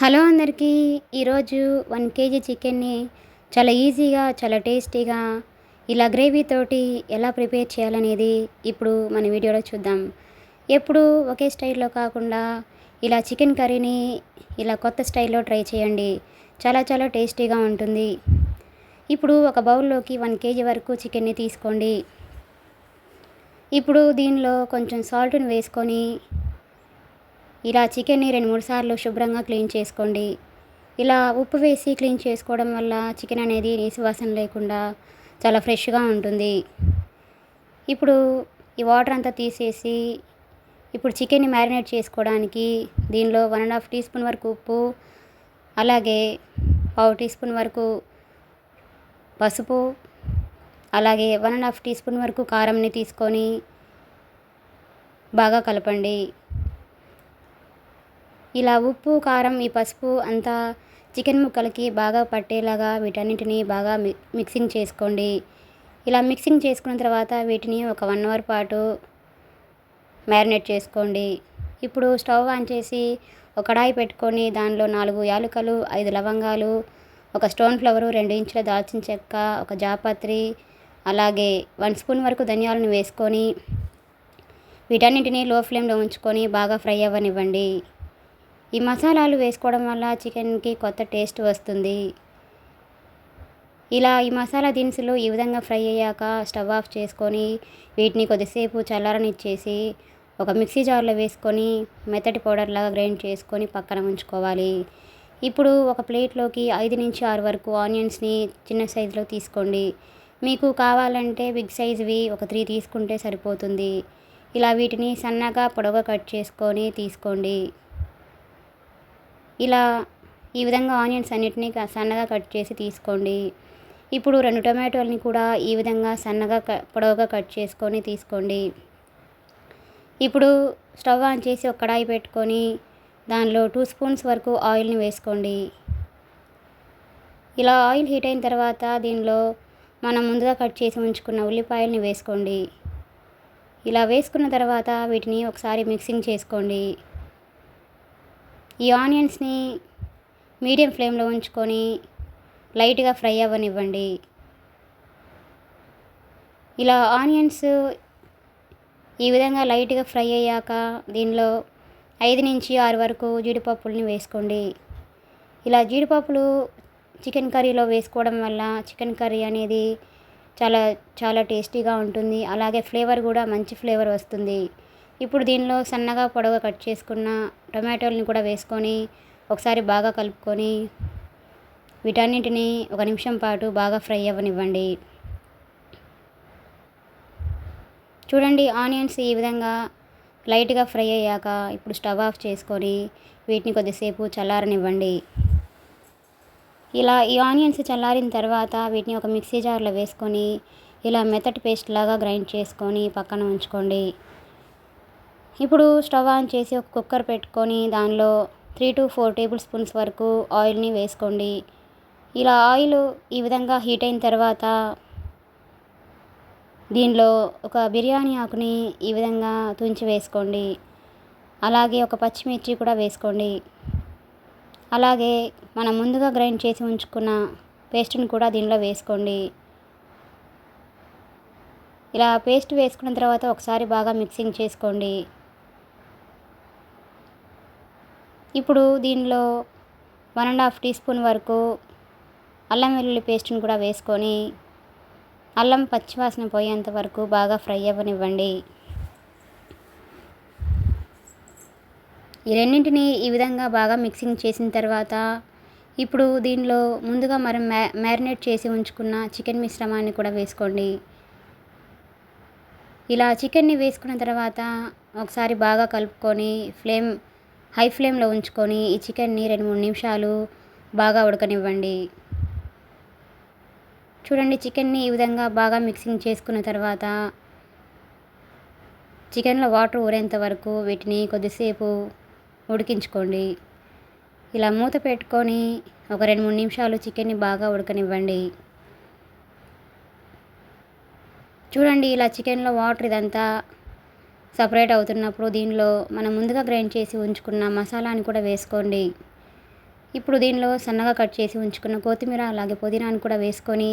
Hello అందరికీ. ఈరోజు 1 KG చికెన్ని చాలా ఈజీగా, చాలా టేస్టీగా ఇలా గ్రేవీ తోటి ఎలా ప్రిపేర్ చేయాలనేది ఇప్పుడు మన వీడియోలో చూద్దాం. ఎప్పుడూ ఒకే స్టైల్‌లో కాకుండా ఇలా చికెన్ కర్రీని ఇలా కొత్త స్టైల్‌లో ట్రై చేయండి. చాలా చాలా టేస్టీగా ఉంటుంది. ఇప్పుడు ఒక బౌల్‌లోకి 1 కేజీ వరకు చికెన్‌ని తీసుకోండి. ఇప్పుడు దీనిలో కొంచెం సాల్ట్‌ని వేసుకొని ఇలా చికెన్ని 2-3 సార్లు శుభ్రంగా క్లీన్ చేసుకోండి. ఇలా ఉప్పు వేసి క్లీన్ చేసుకోవడం వల్ల చికెన్ అనేది నీసు వాసన లేకుండా చాలా ఫ్రెష్‌గా ఉంటుంది. ఇప్పుడు ఈ వాటర్ అంతా తీసేసి ఇప్పుడు చికెన్ని మ్యారినేట్ చేసుకోవడానికి దీనిలో 1½ టీ స్పూన్ వరకు ఉప్పు, అలాగే పావు టీ స్పూన్ వరకు పసుపు, అలాగే 1½ టీ స్పూన్ వరకు కారంని తీసుకొని బాగా కలపండి. ఇలా ఉప్పు, కారం, ఈ పసుపు అంతా చికెన్ ముక్కలకి బాగా పట్టేలాగా వీటన్నిటిని బాగా మిక్సింగ్ చేసుకోండి. ఇలా మిక్సింగ్ చేసుకున్న తర్వాత వీటిని ఒక 1 అవర్ పాటు మ్యారినేట్ చేసుకోండి. ఇప్పుడు స్టవ్ ఆన్ చేసి ఒక కడాయి పెట్టుకొని దానిలో 4 యాలకులు, 5 లవంగాలు, ఒక స్టోన్ ఫ్లవరు, 2 ఇంచుల దాల్చిన చెక్క, ఒక జాపత్రి, అలాగే 1 స్పూన్ వరకు ధనియాలను వేసుకొని వీటన్నిటిని లో ఫ్లేమ్లో ఉంచుకొని బాగా ఫ్రై అవ్వనివ్వండి. ఈ మసాలాలు వేసుకోవడం వల్ల చికెన్కి కొత్త టేస్ట్ వస్తుంది. ఇలా ఈ మసాలా దినుసులు ఈ విధంగా ఫ్రై అయ్యాక స్టవ్ ఆఫ్ చేసుకొని వీటిని కొద్దిసేపు చల్లారనిచ్చేసి ఒక మిక్సీ జార్లో వేసుకొని మెత్తటి పౌడర్ లాగా గ్రైండ్ చేసుకొని పక్కన ఉంచుకోవాలి. ఇప్పుడు ఒక ప్లేట్లోకి 5-6 వరకు ఆనియన్స్ని చిన్న సైజులో తీసుకోండి. మీకు కావాలంటే బిగ్ సైజువి ఒక 3 తీసుకుంటే సరిపోతుంది. ఇలా వీటిని సన్నగా పొడవుగా కట్ చేసుకొని తీసుకోండి. ఇలా ఈ విధంగా ఆనియన్స్ అన్నిటినీ సన్నగా కట్ చేసి తీసుకోండి. ఇప్పుడు 2 టొమాటోల్ని కూడా ఈ విధంగా సన్నగా పొడవుగా కట్ చేసుకొని తీసుకోండి. ఇప్పుడు స్టవ్ ఆన్ చేసి ఒక కడాయి పెట్టుకొని దానిలో 2 స్పూన్స్ వరకు ఆయిల్ని వేసుకోండి. ఇలా ఆయిల్ హీట్ అయిన తర్వాత దీనిలో మనం ముందుగా కట్ చేసి ఉంచుకున్న ఉల్లిపాయల్ని వేసుకోండి. ఇలా వేసుకున్న తర్వాత వీటిని ఒకసారి మిక్సింగ్ చేసుకోండి. ఈ ఆనియన్స్ని మీడియం ఫ్లేమ్లో ఉంచుకొని లైట్గా ఫ్రై అవ్వనివ్వండి. ఇలా ఆనియన్స్ ఈ విధంగా లైట్గా ఫ్రై అయ్యాక దీనిలో 5-6 వరకు జీడిపప్పుల్ని వేసుకోండి. ఇలా జీడిపప్పులు చికెన్ కర్రీలో వేసుకోవడం వల్ల చికెన్ కర్రీ అనేది చాలా చాలా టేస్టీగా ఉంటుంది. అలాగే ఫ్లేవర్ కూడా మంచి ఫ్లేవర్ వస్తుంది. ఇప్పుడు దీనిలో సన్నగా పొడవుగా కట్ చేసుకున్న టొమాటోల్ని కూడా వేసుకొని ఒకసారి బాగా కలుపుకొని వీటన్నింటిని 1 నిమిషం పాటు బాగా ఫ్రై అవ్వనివ్వండి. చూడండి, ఆనియన్స్ ఈ విధంగా లైట్గా ఫ్రై అయ్యాక ఇప్పుడు స్టవ్ ఆఫ్ చేసుకొని వీటిని కొద్దిసేపు చల్లారనివ్వండి. ఇలా ఈ ఆనియన్స్ చల్లారిన తర్వాత వీటిని ఒక మిక్సీ జార్లో వేసుకొని ఇలా మెత్తటి పేస్ట్ లాగా గ్రైండ్ చేసుకొని పక్కన ఉంచుకోండి. ఇప్పుడు స్టవ్ ఆన్ చేసి ఒక కుక్కర్ పెట్టుకొని దానిలో 3-4 టేబుల్ స్పూన్స్ వరకు ఆయిల్ని వేసుకోండి. ఇలా ఆయిల్ ఈ విధంగా హీట్ అయిన తర్వాత దీనిలో ఒక బిర్యానీ ఆకుని ఈ విధంగా తుంచి వేసుకోండి. అలాగే ఒక పచ్చిమిర్చి కూడా వేసుకోండి. అలాగే మనం ముందుగా గ్రైండ్ చేసి ఉంచుకున్న పేస్ట్ని కూడా దీనిలో వేసుకోండి. ఇలా పేస్ట్ వేసుకున్న తర్వాత ఒకసారి బాగా మిక్సింగ్ చేసుకోండి. ఇప్పుడు దీనిలో 1½ టీ స్పూన్ వరకు అల్లం వెల్లుల్లి పేస్ట్ని కూడా వేసుకొని అల్లం పచ్చివాసన పోయేంత వరకు బాగా ఫ్రై అవ్వనివ్వండి. ఈ రెండింటిని ఈ విధంగా బాగా మిక్సింగ్ చేసిన తర్వాత ఇప్పుడు దీనిలో ముందుగా మనం మ్యారినేట్ చేసి ఉంచుకున్న చికెన్ మిశ్రమాన్ని కూడా వేసుకోండి. ఇలా చికెన్ని వేసుకున్న తర్వాత ఒకసారి బాగా కలుపుకొని హై ఫ్లేమ్లో ఉంచుకొని ఈ చికెన్ని 2-3 నిమిషాలు బాగా ఉడకనివ్వండి. చూడండి, చికెన్ని ఈ విధంగా బాగా మిక్సింగ్ చేసుకున్న తర్వాత చికెన్లో వాటర్ ఊరేంత వరకు వీటిని కొద్దిసేపు ఉడికించుకోండి. ఇలా మూత పెట్టుకొని ఒక 2-3 నిమిషాలు చికెన్ని బాగా ఉడకనివ్వండి. చూడండి, ఇలా చికెన్లో వాటర్ ఇదంతా సపరేట్ అవుతున్నప్పుడు దీనిలో మనం ముందుగా గ్రైండ్ చేసి ఉంచుకున్న మసాలాని కూడా వేసుకోండి. ఇప్పుడు దీనిలో సన్నగా కట్ చేసి ఉంచుకున్న కొత్తిమీర అలాగే పుదీనాను కూడా వేసుకొని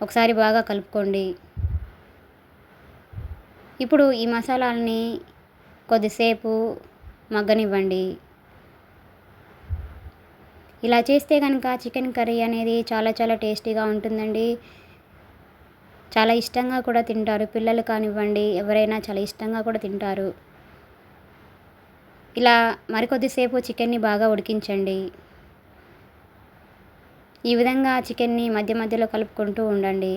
ఒకసారి బాగా కలుపుకోండి. ఇప్పుడు ఈ మసాలాలని కొద్దిసేపు మగ్గనివ్వండి. ఇలా చేస్తే కనుక చికెన్ కర్రీ అనేది చాలా చాలా టేస్టీగా ఉంటుందండి. చాలా ఇష్టంగా కూడా తింటారు. పిల్లలు కానివ్వండి, ఎవరైనా చాలా ఇష్టంగా కూడా తింటారు. ఇలా మరికొద్దిసేపు చికెన్ని బాగా ఉడికించండి. ఈ విధంగా చికెన్ని మధ్య మధ్యలో కలుపుకుంటూ ఉండండి.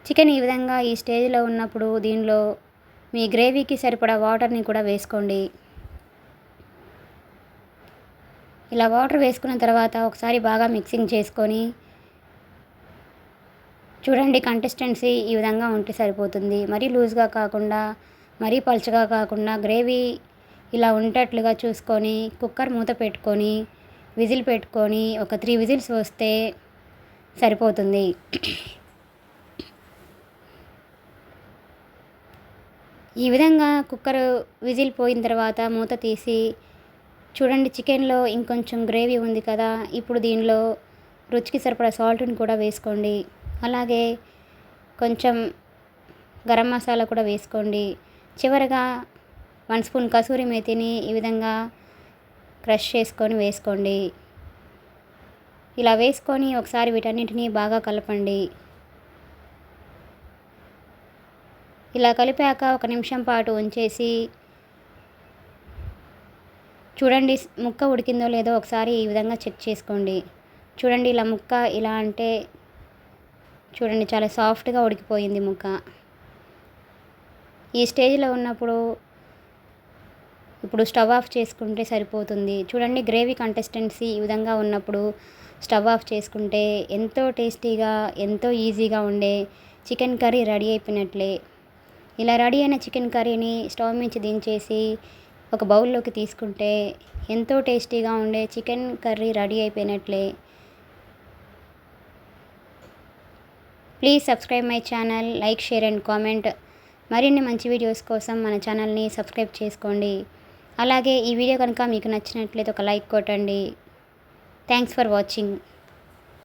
చికెన్ ఈ విధంగా ఈ స్టేజ్లో ఉన్నప్పుడు దీనిలో మీ గ్రేవీకి సరిపడా వాటర్ని కూడా వేసుకోండి. ఇలా వాటర్ వేసుకున్న తర్వాత ఒకసారి బాగా మిక్సింగ్ చేసుకొని చూడండి, కన్సిస్టెన్సీ ఈ విధంగా ఉంటే సరిపోతుంది. మరీ లూజ్గా కాకుండా, మరీ పలుచగా కాకుండా గ్రేవీ ఇలా ఉండేటట్లుగా చూసుకొని కుక్కర్ మూత పెట్టుకొని విజిల్ పెట్టుకొని ఒక 3 విజిల్స్ వస్తే సరిపోతుంది. ఈ విధంగా కుక్కర్ విజిల్ పోయిన తర్వాత మూత తీసి చూడండి, చికెన్లో ఇంకొంచెం గ్రేవీ ఉంది కదా. ఇప్పుడు దీనిలో రుచికి సరిపడా సాల్ట్ని కూడా వేసుకోండి. అలాగే కొంచెం గరం మసాలా కూడా వేసుకోండి. చివరగా 1 స్పూన్ కసూరి మేతిని ఈ విధంగా క్రష్ చేసుకొని వేసుకోండి. ఇలా వేసుకొని ఒకసారి వీటన్నిటిని బాగా కలపండి. ఇలా కలిపాక 1 నిమిషం పాటు ఉంచేసి చూడండి, ముక్క ఉడికిందో లేదో ఒకసారి ఈ విధంగా చెక్ చేసుకోండి. చూడండి, ఇలా ముక్క ఇలా అంటే చూడండి, చాలా సాఫ్ట్గా ఉడికిపోయింది ముక్క. ఈ స్టేజ్లో ఉన్నప్పుడు ఇప్పుడు స్టవ్ ఆఫ్ చేసుకుంటే సరిపోతుంది. చూడండి, గ్రేవీ కన్సిస్టెన్సీ ఈ విధంగా ఉన్నప్పుడు స్టవ్ ఆఫ్ చేసుకుంటే ఎంతో టేస్టీగా, ఎంతో ఈజీగా ఉండే చికెన్ కర్రీ రెడీ అయిపోయినట్లే. ఇలా రెడీ అయిన చికెన్ కర్రీని స్టవ్ నుంచి దించేసి ఒక బౌల్లోకి తీసుకుంటే ఎంతో టేస్టీగా ఉండే చికెన్ కర్రీ రెడీ అయిపోయినట్లే. Please subscribe my channel, like, share and comment. మరిన్ని మంచి వీడియోస్ కోసం మన ఛానల్ని సబ్స్క్రైబ్ చేసుకోండి. అలాగే ఈ వీడియో కనుక మీకు నచ్చినట్లయితే ఒక లైక్ కొట్టండి. Thanks for watching.